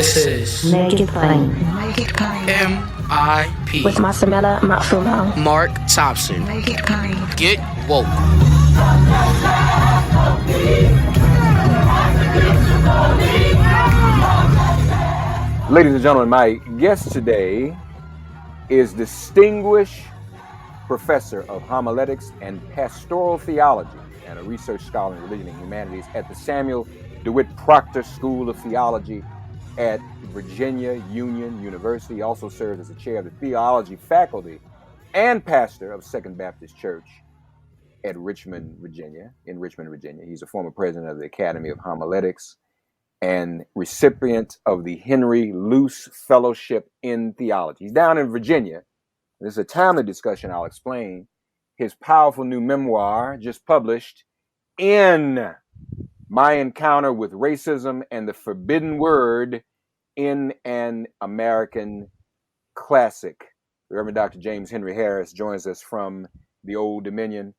This is Make It Plain. Make It Plain. MIP With Masamela Matfumo. Mark Thompson. Make It Plain. Get woke. Ladies and gentlemen, my guest today is distinguished professor of homiletics and pastoral theology and a research scholar in religion and humanities at the Samuel DeWitt Proctor School of Theology at Virginia Union University. He also serves as the chair of the theology faculty and pastor of Second Baptist Church at Richmond, Virginia. He's a former president of the Academy of Homiletics and recipient of the Henry Luce Fellowship in Theology. He's down in Virginia. This is a timely discussion. I'll explain his powerful new memoir, just published, in My Encounter with Racism and the Forbidden Word in an American Classic. Reverend Dr. James Henry Harris joins us from the Old Dominion.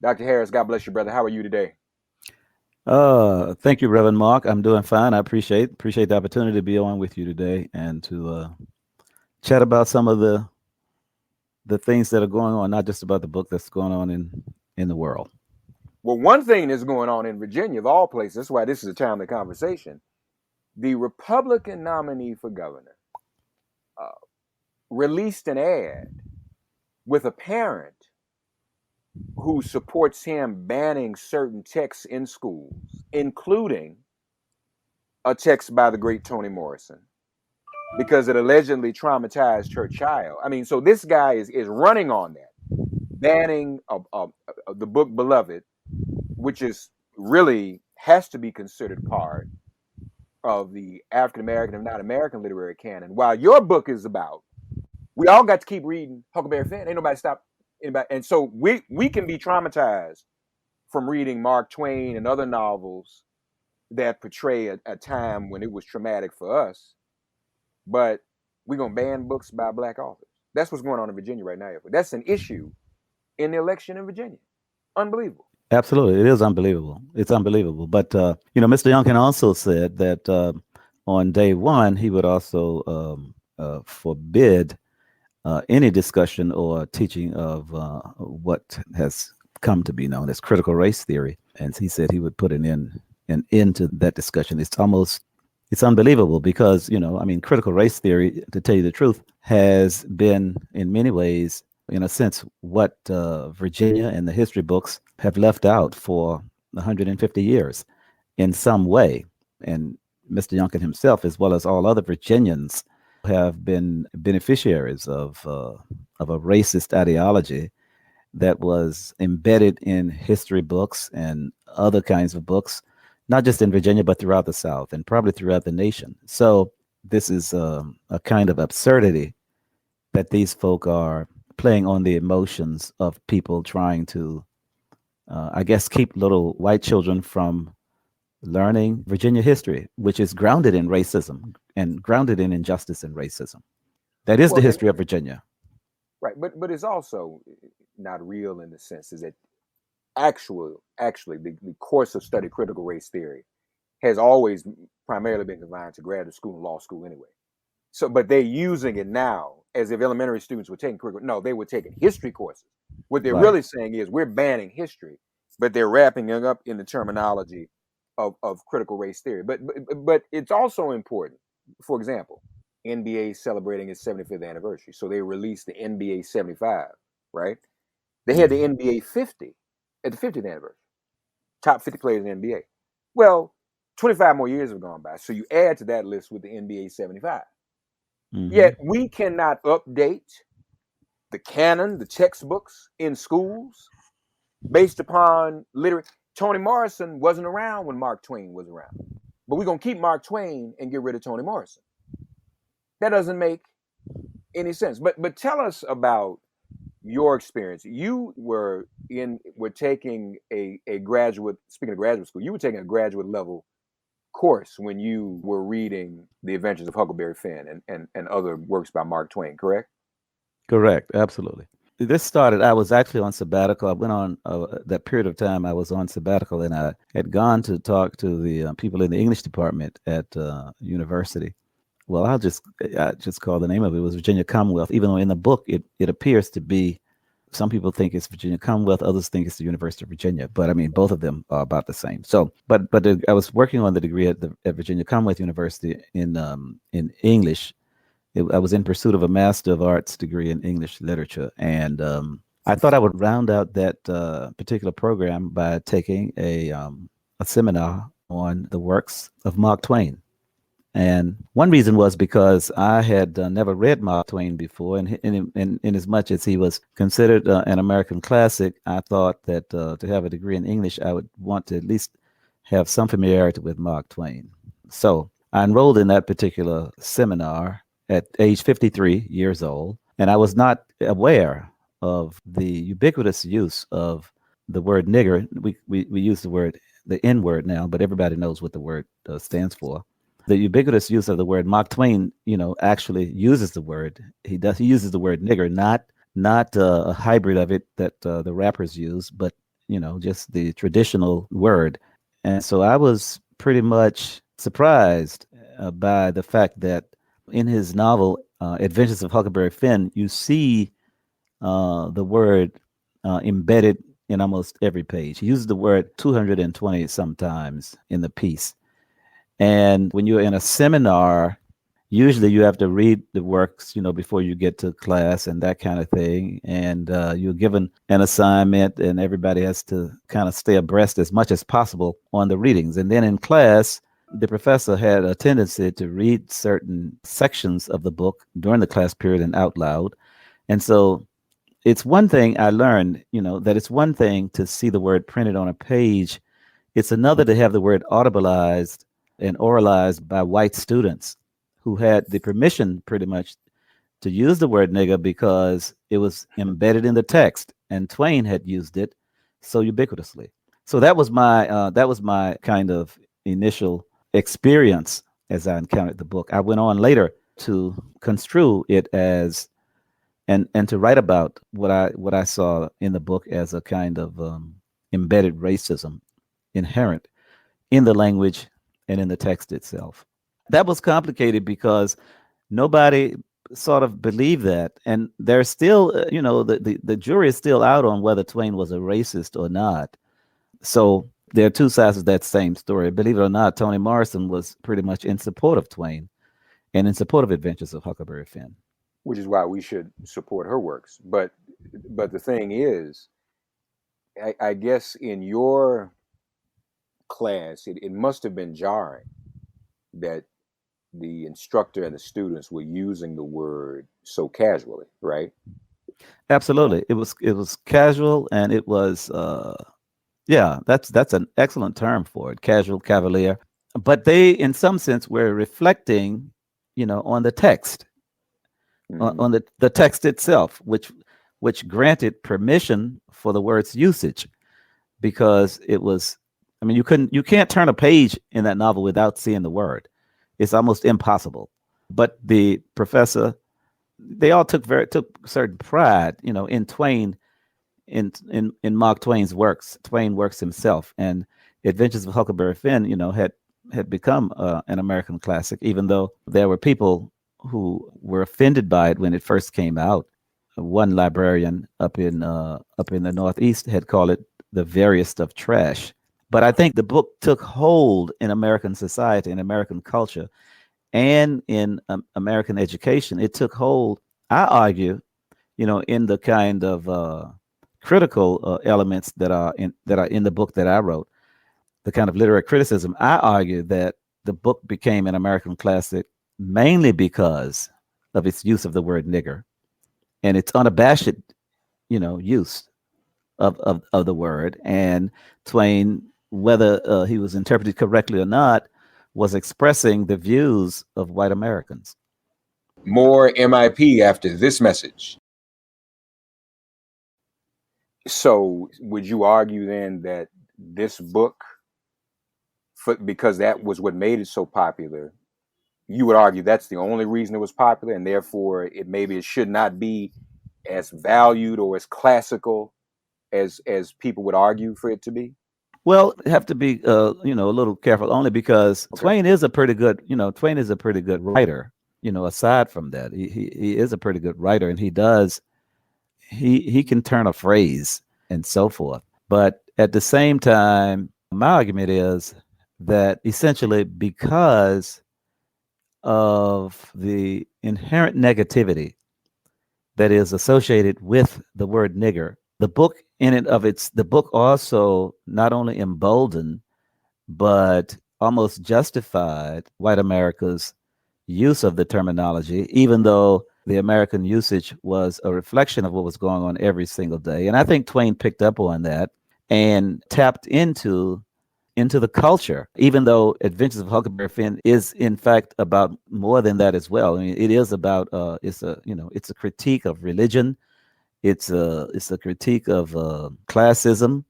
Dr. Harris, God bless you, brother. How are you today? Thank you, Reverend Mark. I'm doing fine. I appreciate the opportunity to be on with you today and to chat about some of the things that are going on, not just about the book that's going on in the world. Well, one thing that's going on in Virginia, of all places, that's why this is a timely conversation. The Republican nominee for governor released an ad with a parent who supports him banning certain texts in schools, including a text by the great Toni Morrison, because it allegedly traumatized her child. I mean, so this guy is running on that, banning the book Beloved, which is really has to be considered part of the African-American, if not American, literary canon. While your book is about, we all got to keep reading Huckleberry Finn. Ain't nobody stop anybody. And so we can be traumatized from reading Mark Twain and other novels that portray a time when it was traumatic for us. But we're going to ban books by Black authors. That's what's going on in Virginia right now. That's an issue in the election in Virginia. Unbelievable. Absolutely. It is unbelievable. It's unbelievable. But, Mr. Youngkin also said that on day one, he would also forbid any discussion or teaching of what has come to be known as critical race theory. And he said he would put an end to that discussion. It's unbelievable because, critical race theory, to tell you the truth, has been in many ways, in a sense, what Virginia and the history books have left out for 150 years in some way. And Mr. Youngkin himself, as well as all other Virginians, have been beneficiaries of a racist ideology that was embedded in history books and other kinds of books, not just in Virginia, but throughout the South and probably throughout the nation. So this is a kind of absurdity that these folk are playing on the emotions of people trying to, keep little white children from learning Virginia history, which is grounded in racism and grounded in injustice and racism. That is the history of Virginia. Right, but it's also not real in the sense is that actually the course of study critical race theory has always primarily been confined to graduate school and law school anyway. So, but they're using it now as if elementary students were taking critical. No, they were taking history courses. What they're really saying is we're banning history, but they're wrapping it up in the terminology of critical race theory. But it's also important. For example, NBA celebrating its 75th anniversary, so they released the NBA 75. Right? They had the NBA 50 at the 50th anniversary. Top 50 players in the NBA. Well, 25 more years have gone by, so you add to that list with the NBA 75. Mm-hmm. Yet we cannot update the canon, the textbooks in schools based upon literature. Toni Morrison wasn't around when Mark Twain was around, but we're going to keep Mark Twain and get rid of Toni Morrison. That doesn't make any sense. But tell us about your experience. You were taking a graduate, speaking of graduate school, you were taking a graduate level course when you were reading The Adventures of Huckleberry Finn and other works by Mark Twain, correct? Correct, absolutely. This started, I was actually on sabbatical. I went on that period of time I was on sabbatical, and I had gone to talk to the people in the English department at university well, I just call the name of it, was Virginia Commonwealth, even though in the book it appears to be, some people think it's Virginia Commonwealth, others think it's the University of Virginia, but I mean, both of them are about the same. So, I was working on the degree at Virginia Commonwealth University in English. I was in pursuit of a Master of Arts degree in English literature, and I thought I would round out that particular program by taking a seminar on the works of Mark Twain. And one reason was because I had never read Mark Twain before, and in as much as he was considered an American classic, I thought that to have a degree in English, I would want to at least have some familiarity with Mark Twain. So I enrolled in that particular seminar at age 53 years old, and I was not aware of the ubiquitous use of the word nigger. We use the N word now, but everybody knows what the word stands for. The ubiquitous use of the word. Mark Twain, actually uses the word. He uses the word nigger, not a hybrid of it that the rappers use, but just the traditional word. And so I was pretty much surprised by the fact that in his novel Adventures of Huckleberry Finn, you see the word embedded in almost every page. He uses the word 220 sometimes in the piece. And when you're in a seminar, usually you have to read the works, before you get to class and that kind of thing. And you're given an assignment, and everybody has to kind of stay abreast as much as possible on the readings. And then in class, the professor had a tendency to read certain sections of the book during the class period and out loud. And so it's one thing I learned, that it's one thing to see the word printed on a page. It's another to have the word audibleized and oralized by white students who had the permission pretty much to use the word nigger because it was embedded in the text, and Twain had used it so ubiquitously. So that was my kind of initial experience as I encountered the book. I went on later to construe it as and to write about what I saw in the book as a kind of embedded racism inherent in the language and in the text itself. That was complicated because nobody sort of believed that, and there's still, the jury is still out on whether Twain was a racist or not. So there are two sides of that same story. Believe it or not, Toni Morrison was pretty much in support of Twain and in support of Adventures of Huckleberry Finn, which is why we should support her works. But the thing is, I guess in your class, it must have been jarring that the instructor and the students were using the word so casually, right? Absolutely. It was casual, and it was that's an excellent term for it, casual, cavalier. But they, in some sense, were reflecting, on the text, on the text itself, which granted permission for the word's usage, because it was, you can't turn a page in that novel without seeing the word. It's almost impossible. But the professor, they all took certain pride, in Twain, in Mark Twain's works. Twain works himself, and Adventures of Huckleberry Finn, had become an American classic, even though there were people who were offended by it when it first came out. One librarian up in the Northeast had called it the veriest of trash. But I think the book took hold in American society, in American culture, and in American education. It took hold, I argue, in the kind of critical elements that are in the book that I wrote, the kind of literary criticism. I argue that the book became an American classic mainly because of its use of the word nigger and its unabashed, use of the word. And Twain, whether he was interpreted correctly or not, was expressing the views of white Americans. More MIP after this message. So would you argue then that this book, because that was what made it so popular, you would argue that's the only reason it was popular, and therefore it should not be as valued or as classical as people would argue for it to be? Well, have to be a little careful, only because Twain is a pretty good writer. aside from that, he is a pretty good writer, and he can turn a phrase and so forth. But at the same time, my argument is that essentially because of the inherent negativity that is associated with the word nigger, the book the book also not only emboldened but almost justified white America's use of the terminology, even though the American usage was a reflection of what was going on every single day. And I think Twain picked up on that and tapped into the culture, even though Adventures of Huckleberry Finn is in fact about more than that as well. I mean, it is about it's a critique of religion, it's a critique of classism,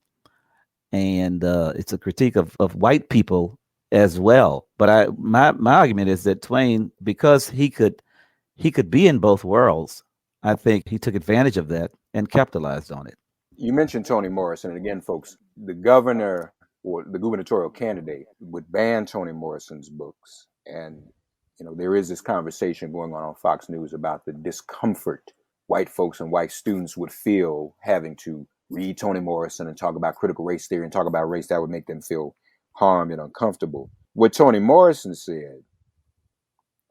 and it's a critique of white people as well. But my argument is that Twain, because he could be in both worlds, I think he took advantage of that and capitalized on it. You mentioned Toni Morrison, and again, folks, the governor or the gubernatorial candidate would ban Toni Morrison's books. And, there is this conversation going on Fox News about the discomfort white folks and white students would feel having to read Toni Morrison and talk about critical race theory and talk about race that would make them feel harmed and uncomfortable. What Toni Morrison said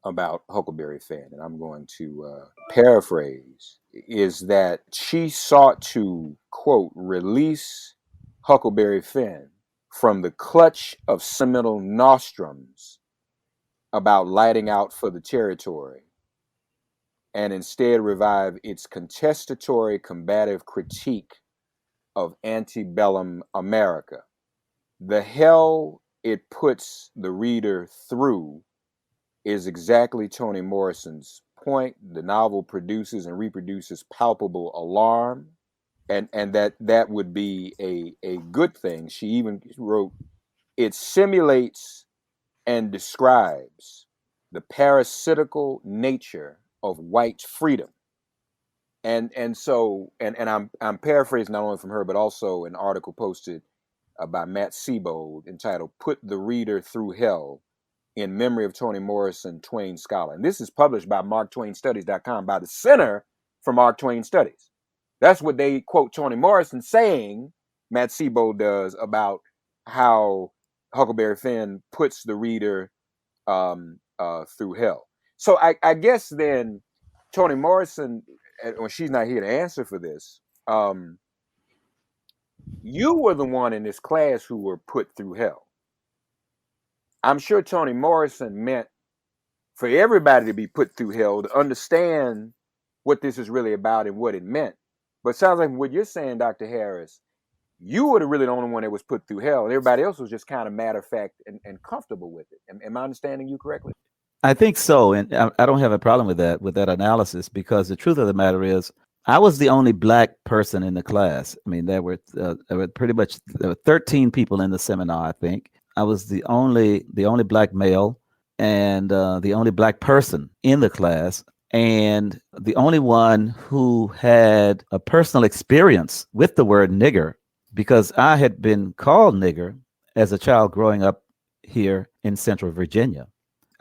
about Huckleberry Finn, and I'm going to paraphrase, is that she sought to, quote, release Huckleberry Finn from the clutch of sentimental nostrums about lighting out for the territory, and instead revive its contestatory, combative critique of antebellum America. The hell it puts the reader through is exactly Toni Morrison's point. The novel produces and reproduces palpable alarm, and that would be a good thing. She even wrote, it simulates and describes the parasitical nature of white freedom. And so I'm paraphrasing not only from her, but also an article posted by Matt Sebold entitled "Put the Reader Through Hell," in memory of Toni Morrison, Twain scholar. And this is published by MarkTwainStudies.com, by the Center for Mark Twain Studies. That's what they quote Toni Morrison saying, Matt Sebold does, about how Huckleberry Finn puts the reader through hell. So I guess then Toni Morrison, when she's not here to answer for this, you were the one in this class who were put through hell. I'm sure Toni Morrison meant for everybody to be put through hell, to understand what this is really about and what it meant. But it sounds like what you're saying, Dr. Harris, you were really the only one that was put through hell, and everybody else was just kind of matter of fact and comfortable with it. Am I understanding you correctly? I think so, and I don't have a problem with that analysis, because the truth of the matter is, I was the only black person in the class. I mean, there were 13 people in the seminar, I think. I was the only black male and the only black person in the class, and the only one who had a personal experience with the word nigger, because I had been called nigger as a child growing up here in Central Virginia.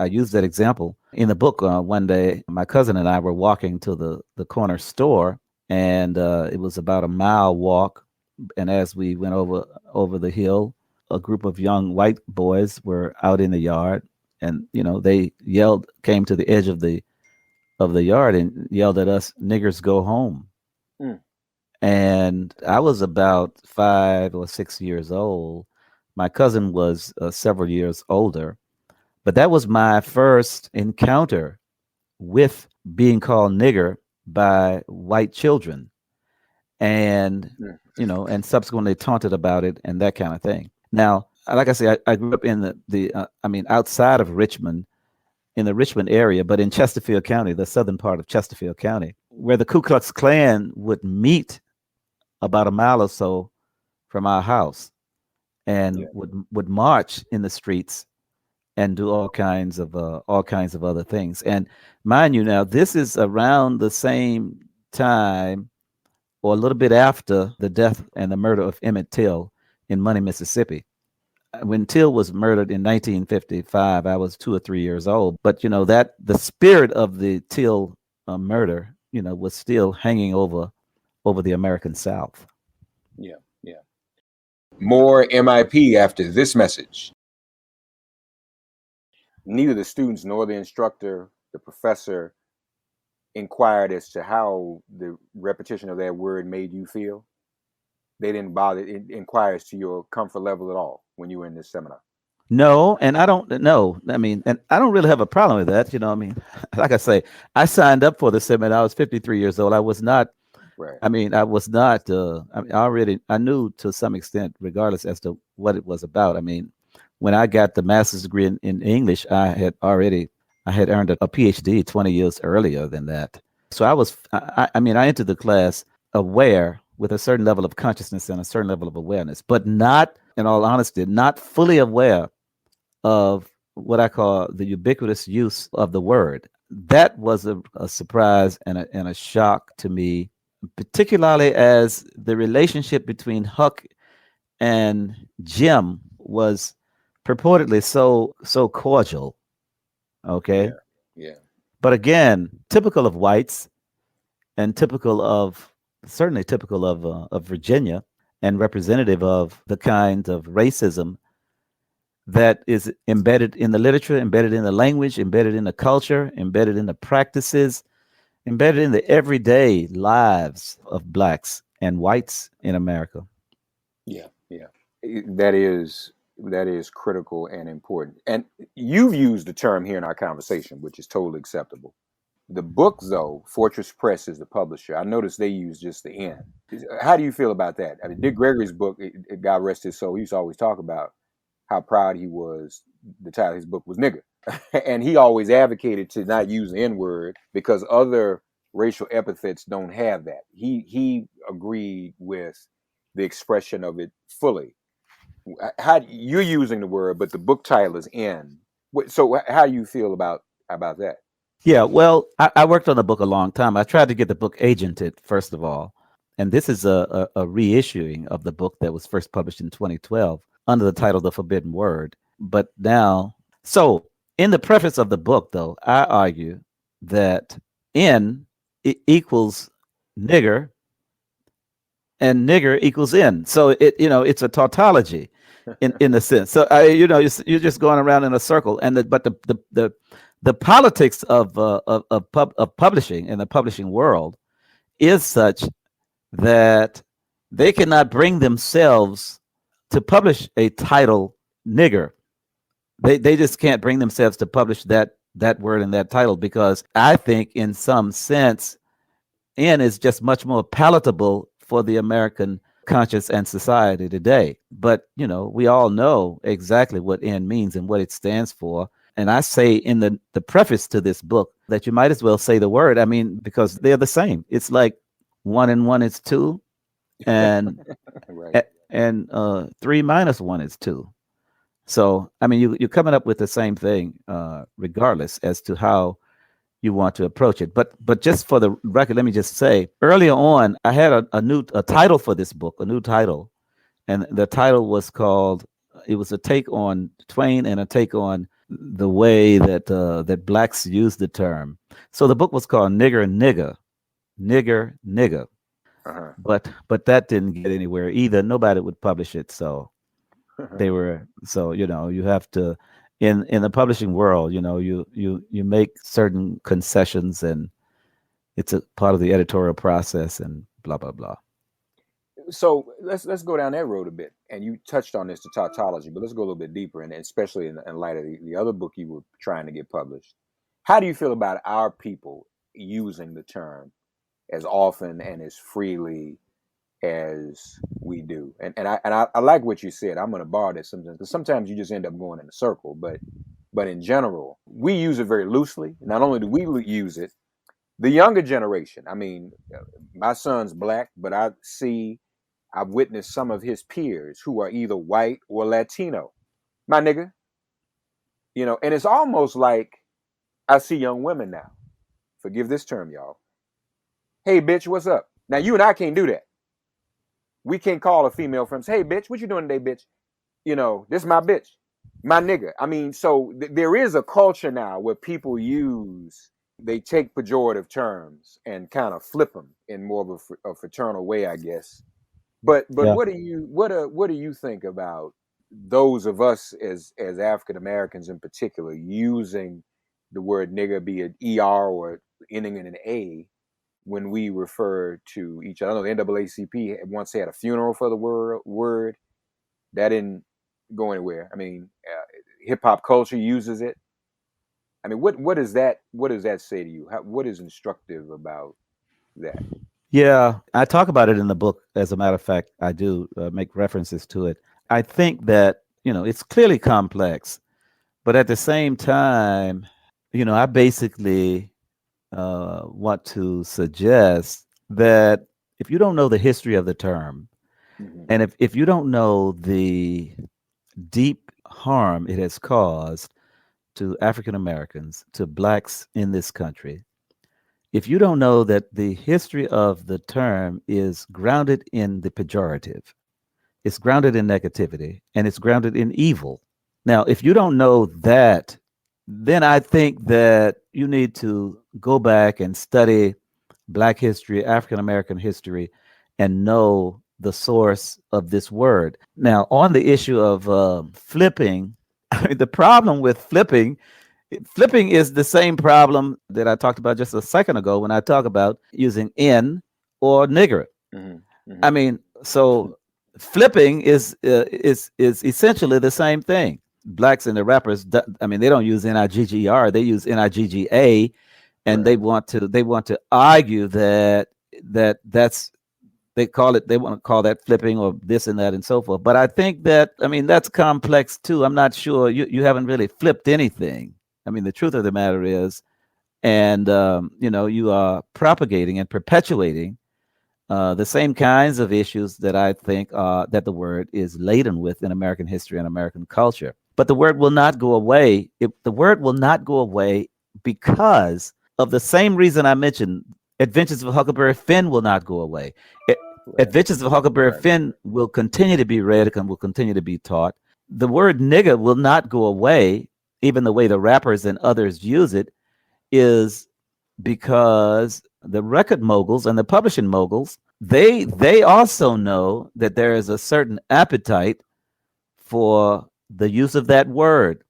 I used that example in the book. One day, my cousin and I were walking to the corner store, and it was about a mile walk. And as we went over the hill, a group of young white boys were out in the yard, and they came to the edge of the yard and yelled at us, "Niggers go home." Mm. And I was about 5 or 6 years old. My cousin was several years older. But that was my first encounter with being called nigger by white children, and and subsequently taunted about it and that kind of thing. Now, like I say, I grew up in outside of Richmond, in the Richmond area, but in Chesterfield County, the southern part of Chesterfield County, where the Ku Klux Klan would meet about a mile or so from our house, and would march in the streets and do all kinds of other things. And mind you, now this is around the same time, or a little bit after, the death and the murder of Emmett Till in Money, Mississippi. when Till was murdered in 1955, I was 2 or 3 years old. But that the spirit of the Till murder, was still hanging over the American South. Yeah, yeah. More MIP after this message. Neither the students nor the instructor, the professor, inquired as to how the repetition of that word made you feel. They didn't bother. It inquires to your comfort level at all when you were in this seminar. No, and I don't know. I mean, and I don't really have a problem with that. I mean, like I say, I signed up for the seminar. I was 53 years old. I was not. Right. I mean, I was not. I mean, I knew to some extent, regardless as to what it was about. I mean, when I got the master's degree in English, I had earned a PhD 20 years earlier than that. So I mean, I entered the class aware with a certain level of consciousness and a certain level of awareness, but not, in all honesty, not fully aware of what I call the ubiquitous use of the word. That was a surprise and a shock to me, particularly as the relationship between Huck and Jim was purportedly so cordial. Okay. Yeah. But again, typical of whites and certainly typical of Virginia and representative of the kind of racism that is embedded in the literature, embedded in the language, embedded in the culture, embedded in the practices, embedded in the everyday lives of blacks and whites in America. Yeah. That is critical and important. And you've used the term here in our conversation, which is totally acceptable. The book, though, Fortress Press is the publisher. I noticed they use just the N. How do you feel about that? I mean, Dick Gregory's book, God rest his soul, he used to always talk about how proud he was. The title of his book was Nigger. And he always advocated to not use the N word because other racial epithets don't have that. He agreed with the expression of it fully. How you're using the word, but the book title is N. So how do you feel about that? Yeah, well, I worked on the book a long time. I tried to get the book agented, first of all. And this is a reissuing of the book that was first published in 2012 under the title The Forbidden Word. But now, so in the preface of the book, though, I argue that N equals nigger and nigger equals N. So it's a tautology in a sense. So you're just going around in a circle. And the politics of publishing in the publishing world is such that they cannot bring themselves to publish a title nigger. They just can't bring themselves to publish that word in that title because I think in some sense N is just much more palatable for the American conscience and society today. But we all know exactly what N means and what it stands for. And I say in the preface to this book that you might as well say the word. I mean, because they're the same. It's like 1 and 1 is 2, and Right. and 3 minus 1 is 2. So I mean, you're coming up with the same thing, regardless as to how you want to approach it. But just for the record, let me just say, earlier on, I had a title for this book, a new title, and the title was called. It was a take on Twain and a take on the way that that blacks use the term. So the book was called Nigger Nigger, Nigger Nigger. Uh-huh. But that didn't get anywhere either. Nobody would publish it. So you have to in the publishing world, you make certain concessions and it's a part of the editorial process and blah blah blah. So let's go down that road a bit. And you touched on this, the tautology, but let's go a little bit deeper, and especially in light of the other book you were trying to get published. How do you feel about our people using the term as often and as freely as we do? And I like what you said. I'm going to borrow that sometimes because sometimes you just end up going in a circle. But in general, we use it very loosely. Not only do we use it, the younger generation. I mean, my son's black, but I've witnessed some of his peers who are either white or Latino. My nigga, and it's almost like I see young women now. Forgive this term, y'all. Hey, bitch, what's up? Now, you and I can't do that. We can't call a female friend and say, hey, bitch, what you doing today, bitch? this my bitch, my nigga. I mean, so there is a culture now where people they take pejorative terms and kind of flip them in more of a fraternal way, I guess. But Yeah. what do you think about those of us as African Americans in particular using the word nigga, be it ER or ending in an A, when we refer to each other? I know the NAACP once had a funeral for the word. That didn't go anywhere. I mean, hip hop culture uses it. I mean, what does that say to you? What is instructive about that? Yeah, I talk about it in the book. As a matter of fact, I do make references to it. I think that, it's clearly complex, but at the same time, I basically want to suggest that if you don't know the history of the term, Mm-hmm. and if you don't know the deep harm it has caused to African Americans, to blacks in this country, if you don't know that the history of the term is grounded in the pejorative, it's grounded in negativity, and it's grounded in evil. Now, if you don't know that, then I think that you need to go back and study Black history, African American history, and know the source of this word. Now, on the issue of flipping, I mean, the problem with flipping is the same problem that I talked about just a second ago when I talk about using N or nigger. Mm-hmm. Mm-hmm. I mean, so flipping is essentially the same thing. Blacks and the rappers, I mean, they don't use NIGGR, they use NIGGA, and Right. they want to argue that's they want to call that flipping or this and that and so forth. But I think that, I mean, that's complex too. I'm not sure you haven't really flipped anything. I mean, the truth of the matter is, and you are propagating and perpetuating the same kinds of issues that I think that the word is laden with in American history and American culture. But the word will not go away. The word will not go away because of the same reason I mentioned. Adventures of Huckleberry Finn will not go away. Adventures of Huckleberry Finn will continue to be read and will continue to be taught. The word nigger will not go away, even the way the rappers and others use it, is because the record moguls and the publishing moguls, they also know that there is a certain appetite for the use of that word,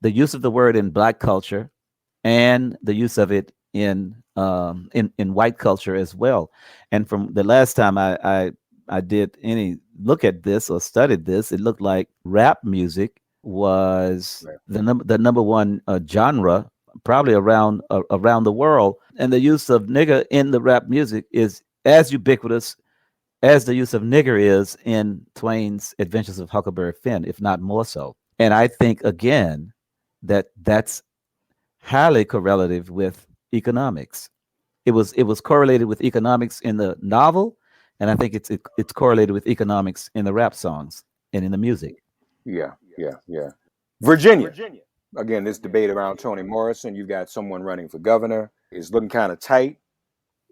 the use of the word in Black culture, and the use of it in white culture as well. And from the last time I did any look at this or studied this, it looked like rap music was the number one genre probably around the world, and the use of nigger in the rap music is as ubiquitous as the use of nigger is in Twain's Adventures of Huckleberry Finn, if not more so. And I think again that's highly correlative with economics. It was correlated with economics in the novel, and I think it's correlated with economics in the rap songs and in the music. Yeah. Virginia. Again, this debate around Toni Morrison. You've got someone running for governor. It's looking kind of tight.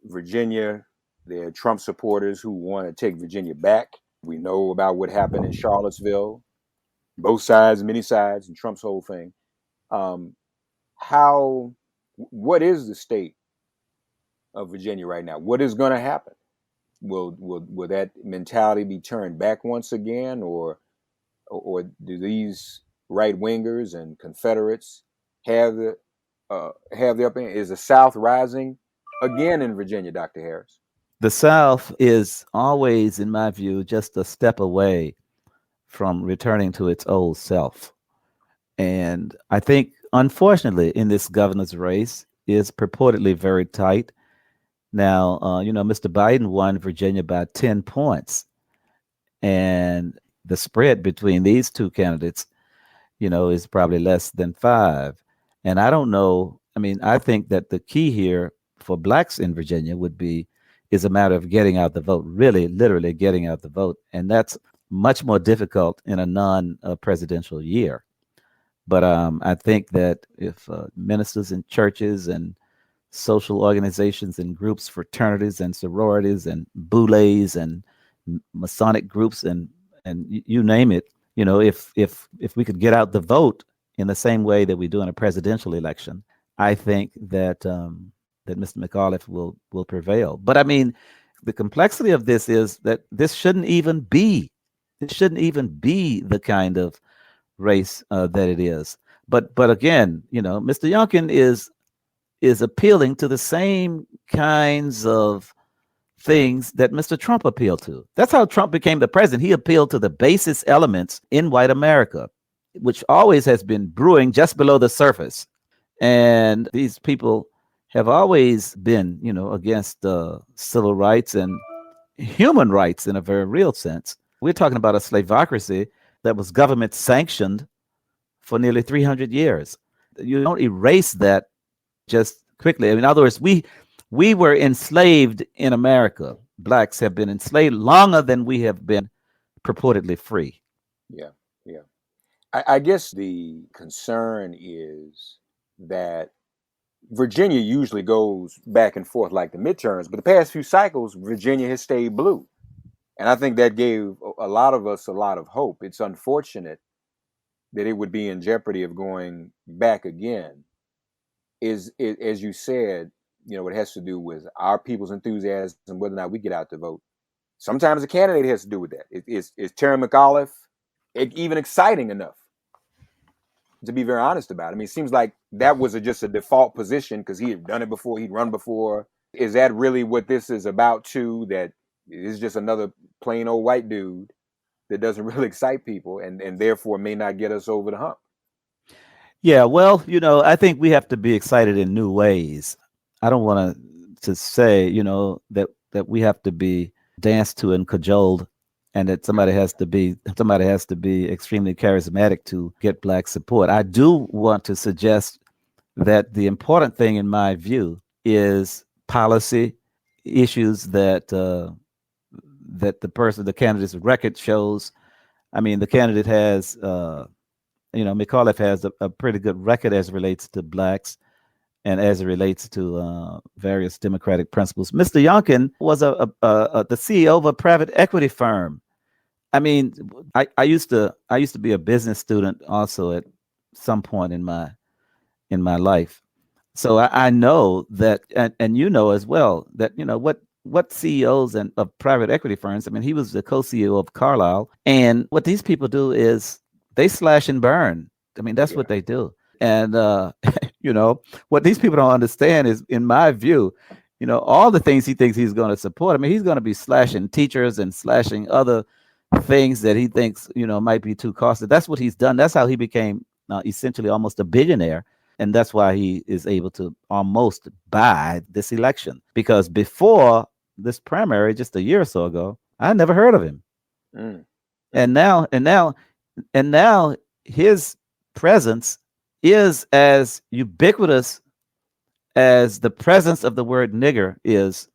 Virginia, there are Trump supporters who want to take Virginia back. We know about what happened in Charlottesville. Both sides, many sides, and Trump's whole thing. What is the state of Virginia right now? What is going to happen? Will that mentality be turned back once again, or do these right wingers and Confederates have the upper hand? Is the South rising again in Virginia, Dr. Harris? The South is always, in my view, just a step away from returning to its old self. And I think, unfortunately, in this governor's race is purportedly very tight. Now, Mr. Biden won Virginia by 10 points. And the spread between these two candidates, is probably less than 5. And I don't know. I mean, I think that the key here for blacks in Virginia is a matter of getting out the vote, really, literally getting out the vote. And that's much more difficult in a non-presidential year. But I think that if ministers in churches and social organizations and groups, fraternities and sororities and boulets and Masonic groups and you name it, if we could get out the vote in the same way that we do in a presidential election, I think that that Mr. McAuliffe will prevail. But I mean, the complexity of this is that this shouldn't even be the kind of race that it is. But again, Mr. Youngkin is appealing to the same kinds of things that Mr. Trump appealed to. That's how Trump became the president. He appealed to the basest elements in white America, which always has been brewing just below the surface. And these people have always been, against civil rights and human rights in a very real sense. We're talking about a slavocracy that was government sanctioned for nearly 300 years. You don't erase that just quickly. In other words, we were enslaved in America. Blacks have been enslaved longer than we have been purportedly free. Yeah, yeah. I guess the concern is that Virginia usually goes back and forth like the midterms, but the past few cycles, Virginia has stayed blue. And I think that gave a lot of us a lot of hope. It's unfortunate that it would be in jeopardy of going back again. As you said, it has to do with our people's enthusiasm, whether or not we get out to vote. Sometimes the candidate has to do with that. Is Terry McAuliffe even exciting enough? To be very honest about it. I mean, it seems like that was just a default position because he had done it before, he'd run before. Is that really what this is about too? That is just another plain old white dude that doesn't really excite people and therefore may not get us over the hump? Yeah, well, I think we have to be excited in new ways. I don't want to say, that we have to be danced to and cajoled, and that somebody has to be extremely charismatic to get Black support. I do want to suggest that the important thing, in my view, is policy issues that the candidate's record shows. I mean, the candidate has, McAuliffe has a pretty good record as it relates to Blacks and as it relates to various democratic principles. Mr. Youngkin was the CEO of a private equity firm. I mean, I used to be a business student also at some point in my life, so I know that, and as well that what CEOs of private equity firms. I mean, he was the co-CEO of Carlyle, and what these people do is they slash and burn. I mean, that's what they do. And what these people don't understand is, in my view, all the things he thinks he's going to support. I mean, he's going to be slashing teachers and slashing other things that he thinks might be too costly. That's what he's done. That's how he became essentially almost a billionaire, and that's why he is able to almost buy this election. Because before this primary, just a year or so ago, I never heard of him. And now his presence is as ubiquitous as the presence of the word nigger is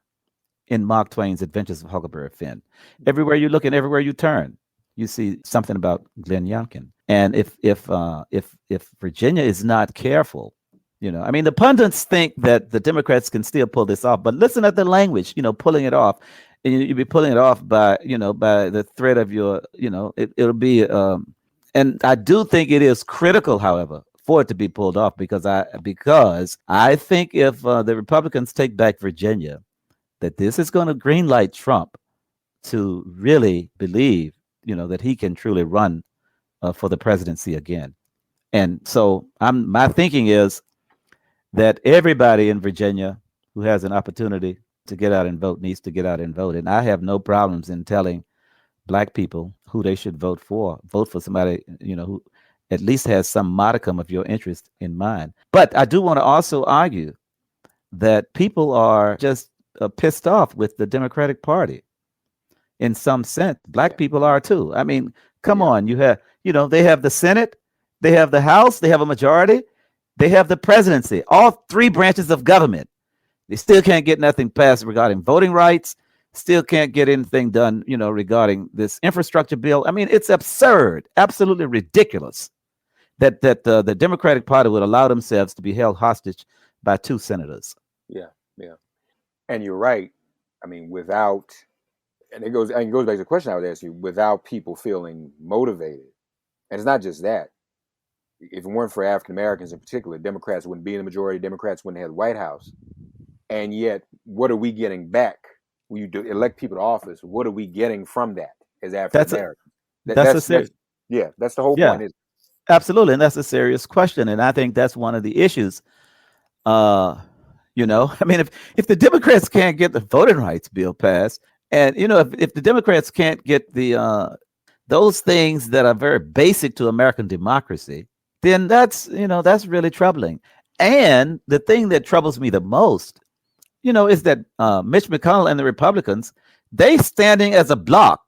in Mark Twain's Adventures of Huckleberry Finn. Everywhere you look and everywhere you turn, you see something about Glenn Youngkin. And if Virginia is not careful, I mean, the pundits think that the Democrats can still pull this off, but listen at the language, pulling it off. And you'll be pulling it off by the thread of your, it'll be, and I do think it is critical, however, for it to be pulled off, because I think if the Republicans take back Virginia, that this is going to greenlight Trump to really believe, that he can truly run for the presidency again. And so my thinking is that everybody in Virginia who has an opportunity to get out and vote needs to get out and vote. And I have no problems in telling Black people who they should vote for. Vote for somebody, who at least has some modicum of your interest in mind. But I do want to also argue that people are just pissed off with the Democratic Party. In some sense, Black people are too. I mean, come on, you have, they have the Senate, they have the House, they have a majority, they have the presidency, all three branches of government. They still can't get nothing passed regarding voting rights, still can't get anything done, regarding this infrastructure bill. I mean, it's absurd, absolutely ridiculous that the Democratic Party would allow themselves to be held hostage by two senators. Yeah. And you're right. I mean, it goes back to the question I would ask you, without people feeling motivated And it's not just that. If it weren't for African Americans in particular, Democrats wouldn't be in the majority. Democrats wouldn't have the White House. And yet, what are we getting back when you elect people to office? What are we getting from that as African Americans? That's the whole point. Is absolutely, and that's a serious question, and I think that's one of the issues. You know, I mean, if the Democrats can't get the voting rights bill passed, and you know, if the Democrats can't get the those things that are very basic to American democracy, then that's really troubling. And the thing that troubles me the most, you know, is that Mitch McConnell and the Republicans, they standing as a block,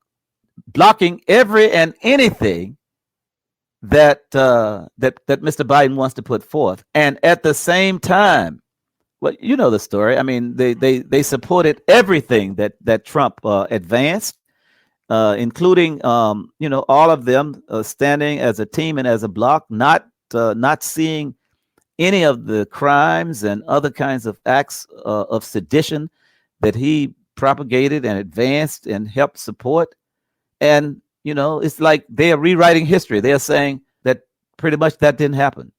blocking every and anything that Mr. Biden wants to put forth, and at the same time, well, you know the story. I mean, they supported everything that Trump advanced, including you know, all of them standing as a team and as a block, not seeing any of the crimes and other kinds of acts of sedition that he propagated and advanced and helped support. And you know, it's like they are rewriting history. They are saying that pretty much that didn't happen.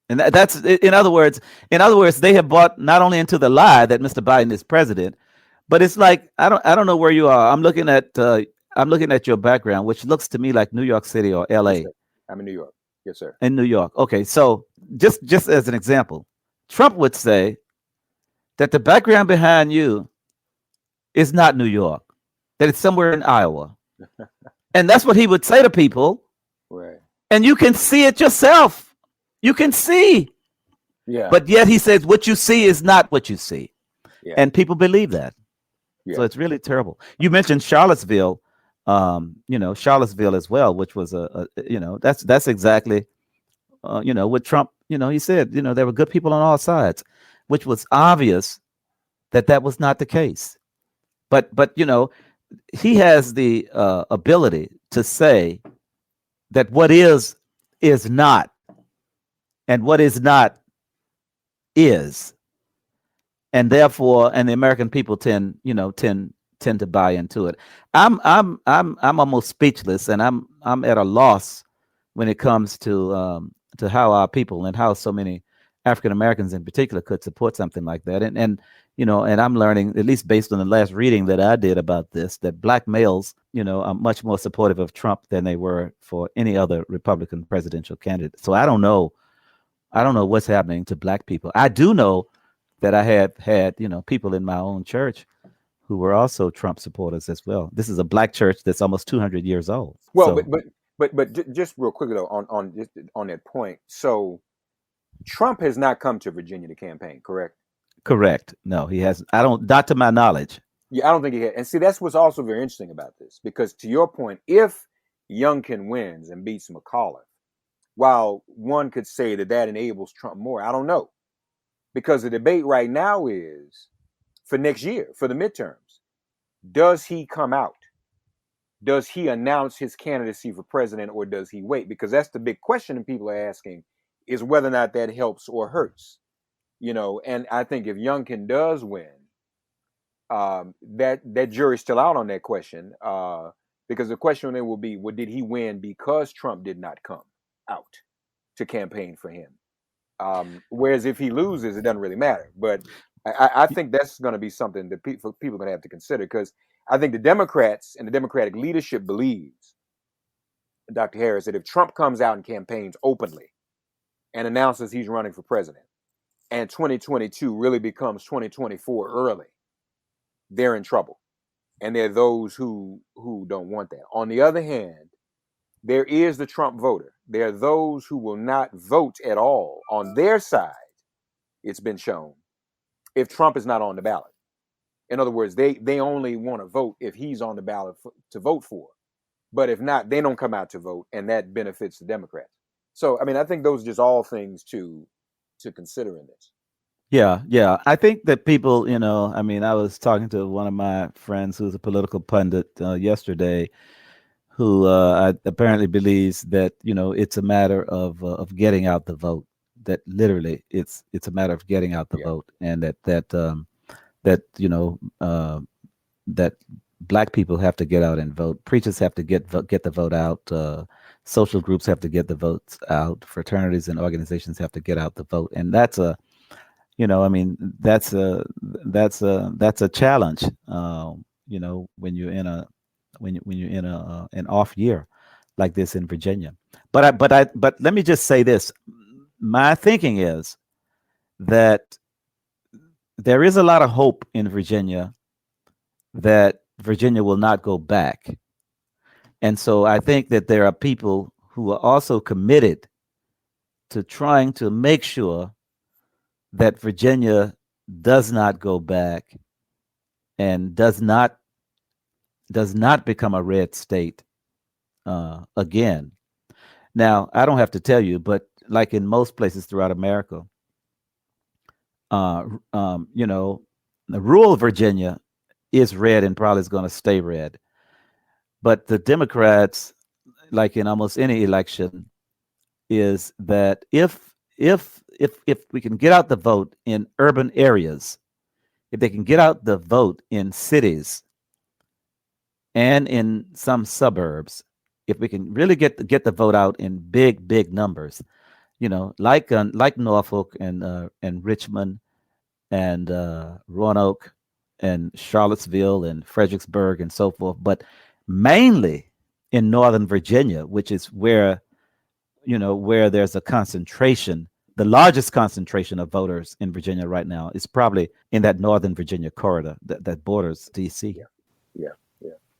And that's, in other words, they have bought not only into the lie that Mr. Biden is president, but it's like, I don't know where you are. I'm looking at your background, which looks to me like New York City or L.A. Yes, I'm in New York. Yes, sir. In New York. Okay, so just as an example, Trump would say that the background behind you is not New York, that it's somewhere in Iowa, and that's what he would say to people. Right. And you can see it yourself. You can see. Yeah. But yet he says what you see is not what you see. Yeah. And people believe that. Yeah. So it's really terrible. You mentioned Charlottesville, you know, Charlottesville as well, which was you know, that's exactly, you know, what Trump, you know, he said, you know, there were good people on all sides, which was obvious that was not the case. But, you know, he has the ability to say that what is not, and what is not is, and therefore, and the American people tend to buy into it. I'm almost speechless, and I'm at a loss when it comes to how our people and how so many African Americans in particular could support something like that. And you know, and I'm learning, at least based on the last reading that I did about this, that black males, you know, are much more supportive of Trump than they were for any other Republican presidential candidate. So I don't know what's happening to black people. I do know that I have had, you know, people in my own church who were also Trump supporters as well. This is a black church that's almost 200 years old. Well, so, but just real quickly though, on that point. So Trump has not come to Virginia to campaign, correct? Correct. No, he hasn't. Not to my knowledge. Yeah, I don't think he had. And see, that's what's also very interesting about this, because to your point, if Youngkin wins and beats McAuliffe, while one could say that enables Trump more, I don't know. Because the debate right now is for next year, for the midterms. Does he come out? Does he announce his candidacy for president, or does he wait? Because that's the big question that people are asking, is whether or not that helps or hurts. You know, and I think if Youngkin does win, that jury's still out on that question. Because the question then will be, well, did he win because Trump did not come out to campaign for him? Whereas if he loses, it doesn't really matter. But I think that's going to be something that people are going to have to consider, because I think the Democrats and the Democratic leadership believes, Dr. Harris, that if Trump comes out and campaigns openly and announces he's running for president, and 2022 really becomes 2024 early, they're in trouble. And there are those who don't want that. On the other hand, there is the Trump voter. There are those who will not vote at all on their side, it's been shown, if Trump is not on the ballot. In other words, they only want to vote if he's on the ballot to vote for. But if not, they don't come out to vote, and that benefits the Democrats. So, I mean, I think those are just all things to consider in this. Yeah. I think that people, you know, I mean, I was talking to one of my friends who's a political pundit yesterday, who apparently believes that, you know, it's a matter of getting out the vote. That literally, it's a matter of getting out the vote, and that you know, that Black people have to get out and vote. Preachers have to get the vote out. Social groups have to get the votes out. Fraternities and organizations have to get out the vote. And that's a, I mean, that's a challenge. When you're in a an off year like this in Virginia. But let me just say this. My thinking is that there is a lot of hope in Virginia that Virginia will not go back. And so I think that there are people who are also committed to trying to make sure that Virginia does not go back and does not become a red state again. Now, I don't have to tell you, but like in most places throughout America, the rural Virginia is red and probably is going to stay red. But the Democrats, like in almost any election, is that if we can get out the vote in urban areas, if they can get out the vote in cities and in some suburbs, if we can really get the vote out in big numbers, like Norfolk and Richmond and Roanoke and Charlottesville and Fredericksburg and so forth, but mainly in Northern Virginia, which is where there's a concentration. The largest concentration of voters in Virginia right now is probably in that Northern Virginia corridor that borders D.C. Yeah,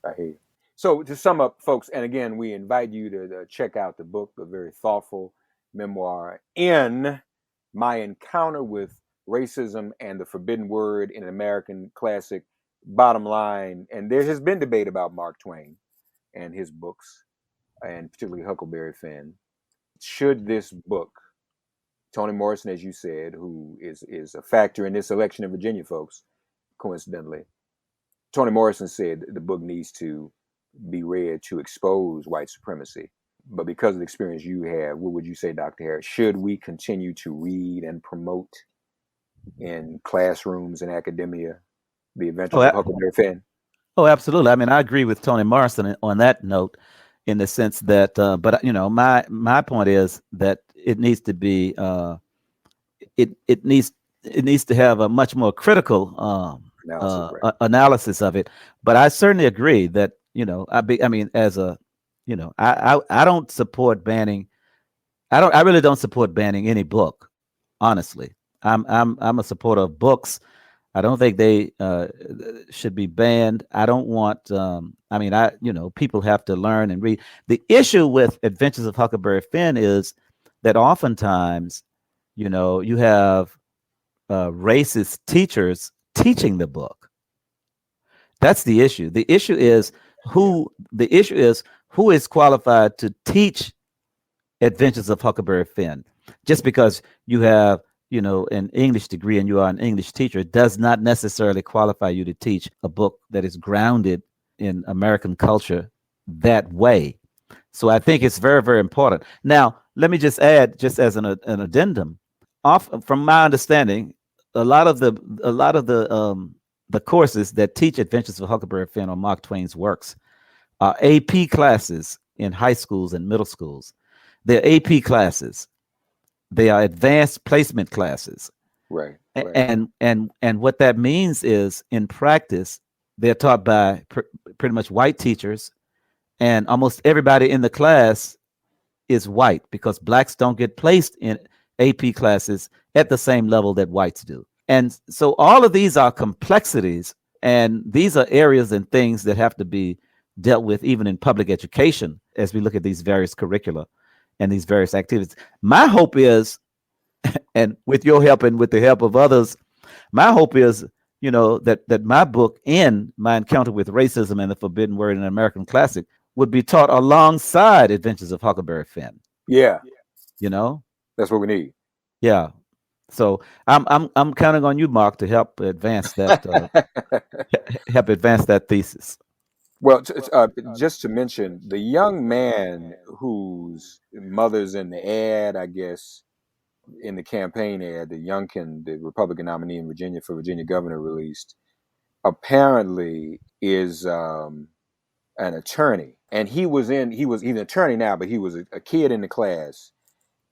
I hear you. So to sum up, folks, and again, we invite you to check out the book, a very thoughtful memoir, In My Encounter with Racism and the Forbidden Word in an American Classic. Bottom line, and there has been debate about Mark Twain and his books, and particularly Huckleberry Finn. Should this book, Toni Morrison, as you said, who is a factor in this election in Virginia, folks, coincidentally, Toni Morrison said the book needs to be read to expose white supremacy. But because of the experience you have, what would you say, Dr. Harris? Should we continue to read and promote in classrooms and academia the adventures of Huckleberry Finn? Oh, absolutely. I mean, I agree with Toni Morrison on that note, in the sense that, but my point is that it needs to be, it needs to have a much more critical analysis of it. But I certainly agree that I don't support banning. I really don't support banning any book. Honestly, I'm a supporter of books. I don't think they should be banned. I don't want. People have to learn and read. The issue with Adventures of Huckleberry Finn is that oftentimes, you have racist teachers teaching the book. That's the issue. The issue is who is qualified to teach Adventures of Huckleberry Finn. Just because you have an English degree and you are an English teacher does not necessarily qualify you to teach a book that is grounded in American culture that way. So I think it's very, very important. Now, let me just add, just as an addendum, from my understanding, a lot of the courses that teach Adventures of Huckleberry Finn or Mark Twain's works are AP classes in high schools and middle schools. They're AP classes. They are advanced placement classes. Right. And what that means is, in practice, they're taught by pretty much white teachers, and almost everybody in the class is white, because blacks don't get placed in AP classes at the same level that whites do. And so all of these are complexities, and these are areas and things that have to be dealt with even in public education as we look at these various curricula and these various activities. My hope is, and with your help and with the help of others, my hope is, that my book, In My Encounter with Racism and the Forbidden Word in an American Classic, would be taught alongside Adventures of Huckleberry Finn. Yeah. That's what we need. Yeah. So I'm counting on you, Mark, to help advance that thesis. Well, just to mention, the young man whose mother's in the ad, I guess, in the campaign ad, the Youngkin, the Republican nominee in Virginia for Virginia governor, released, apparently is an attorney, and he's an attorney now, but he was a kid in the class,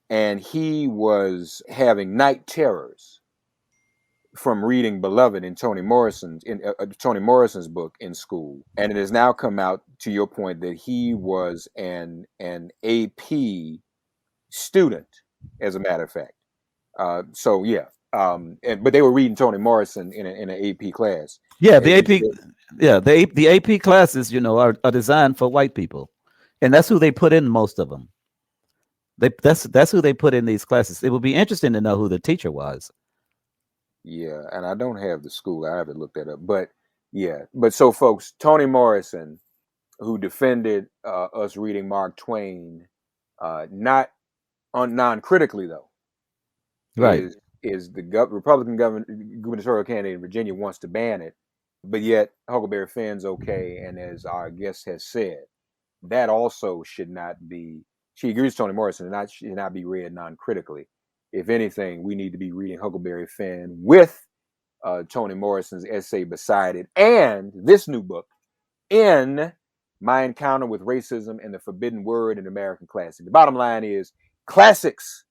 and he was having night terrors from reading Beloved in Toni Morrison's book in school. And it has now come out, to your point, that he was an AP student, as a matter of fact. So yeah. But they were reading Toni Morrison in an AP class. Yeah, the AP classes, are designed for white people, and that's who they put in, most of them. That's who they put in these classes. It would be interesting to know who the teacher was. Yeah, and I don't have the school. I haven't looked that up. But yeah, so folks, Toni Morrison, who defended us reading Mark Twain, not non-critically though, right? Is the Republican gubernatorial candidate in Virginia wants to ban it, but yet Huckleberry Finn's okay. And as our guest has said, that also should not be. She agrees with Toni Morrison, and should not be read non-critically. If anything, we need to be reading Huckleberry Finn with Toni Morrison's essay beside it, and this new book, In My Encounter with Racism and the Forbidden Word in American Classics. The bottom line is, classics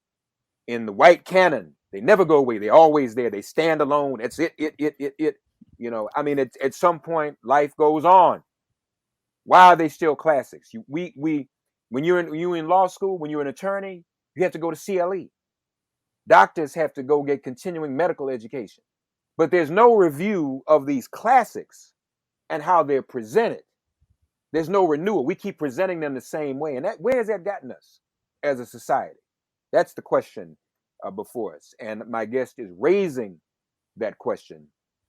in the white canon, they never go away. They're always there. They stand alone. It's it. I mean, at some point, life goes on. Why are they still classics? When you're in law school, when you're an attorney, you have to go to CLE. Doctors have to go get continuing medical education. But there's no review of these classics and how they're presented. There's no renewal. We keep presenting them the same way. And where has that gotten us as a society? That's the question before us. And my guest is raising that question,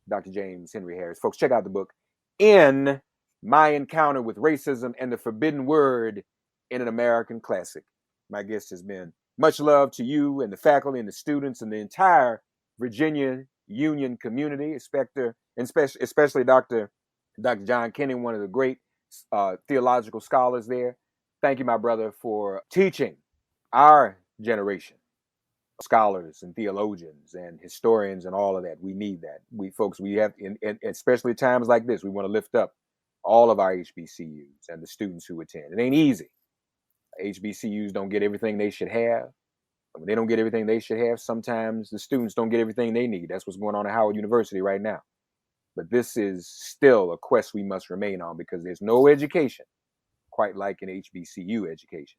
Dr. James Henry Harris. Folks, check out the book, In My Encounter with Racism and the Forbidden Word in an American Classic. My guest has been much love to you and the faculty and the students and the entire Virginia Union community, especially Dr. John Kenny, one of the great theological scholars there. Thank you, my brother, for teaching our generation, scholars and theologians and historians and all of that. We need that. We have, especially times like this, we want to lift up all of our HBCUs and the students who attend. It ain't easy. HBCUs don't get everything they should have. When they don't get everything they should have, sometimes the students don't get everything they need. That's what's going on at Howard University right now. But this is still a quest we must remain on, because there's no education quite like an HBCU education.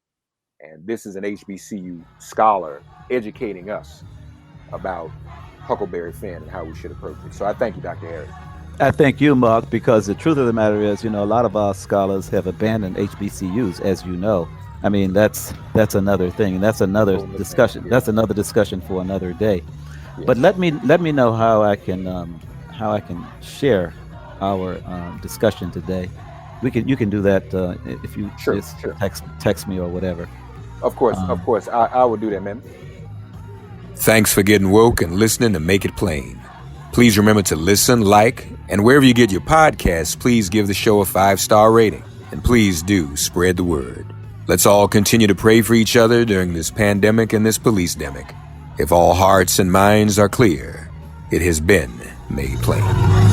And this is an HBCU scholar educating us about Huckleberry Finn and how we should approach it. So I thank you, Dr. Harris. I thank you, Mark, because the truth of the matter is, a lot of our scholars have abandoned HBCUs, as you know. I mean, that's another thing, and that's another discussion. That's another discussion for another day. Yeah. But let me know how I can share our discussion today. You can do that if you sure. text me or whatever. Of course, I will do that, man. Thanks for getting woke and listening to Make It Plain. Please remember to listen, like, and wherever you get your podcasts, please give the show a 5-star rating, and please do spread the word. Let's all continue to pray for each other during this pandemic and this police-demic. If all hearts and minds are clear, it has been made plain.